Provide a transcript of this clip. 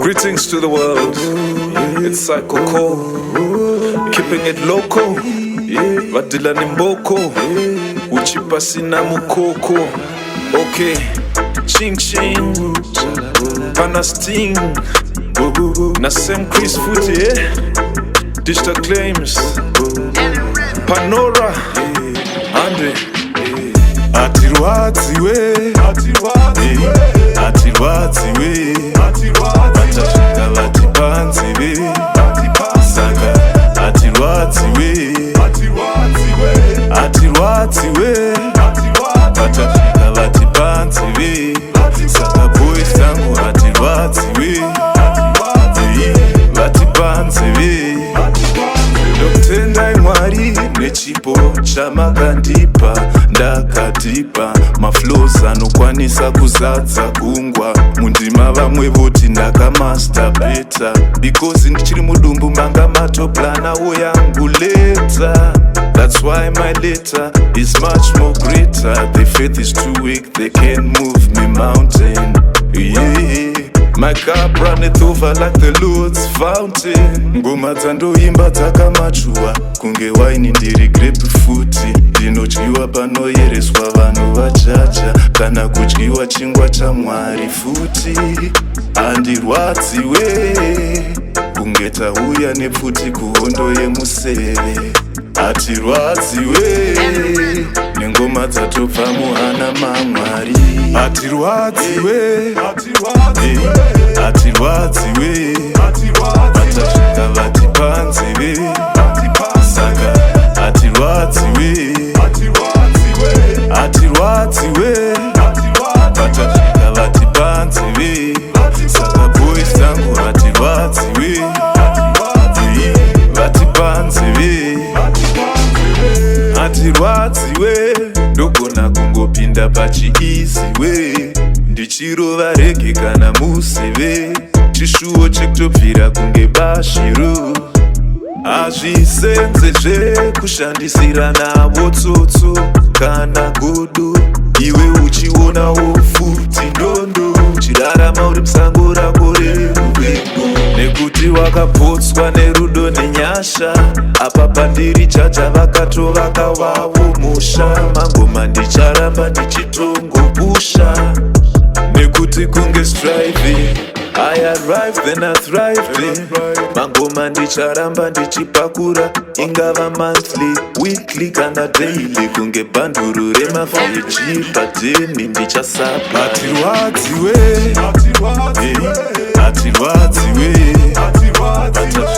Greetings to the world. It's Psycho Cole, keeping it local. Vadila Nimboko, Uchipa Sina Mukoko. Okay, ching ching, Pana Sting, Nasem Chris Footy, Digital Claims, Panora, Andre. Atirwati we, Batashika batipanzi we, Saka atirwati we, Batashika batipanzi we, Saka boys tangu atirwati we, batipanzi we. Ndokutendai Mwari nechipo chamakandipa, ndakatipa maflows anokwanisa kuzadza gungwa. Mundima vamwe voti ndakamaster because ndichiri mudumbu manga matoplana yangu later. That's why my later is much more greater. The faith is too weak, they can't move me mountain. Yeah. My cup runneth over like the Lord's fountain. Ngoma dzandoimba dzakamachua, kunge waini ndiri grape futi. Ndinodyiwa panoyereswa vanhu vachacha, kana kudyiwa chingwa chaMwari futi. Handirwadziwe kunge tauya nepfuti kuhondo yemuseve. Hatirwadziwe nengoma dzatobva muhana maMwari. Hatirwadziwe, Batashika batipanzi we, Saka hatirwadziwe, Batashika batipanzi we, Saka boys tangu hatirwadziwe, batipanzi we. Hatirwadziwe ndogona kungopinda pachiizi we, ndichirova rege kana museve, chishuwo chekutobvira kunge bashiro. Hazvisenzezve kushandisira navo tsotso kana godo, iwe uchionawo futi ndondo, uchirarama uri musango rako reruvengo, nekuti wakapotswa nerudo nenyasha. Apa pandiri chacha vakatovaka wavo musha, mangoma ndicharamba ndichitongopusha, nekuti kunge striving I arrived then I thrived. Mangoma ndicharamba ndichipakura, ingava monthly, weekly kana daily, kunge banduru remavheji padeni ndichasapa. Hatirwadziwe, Batashika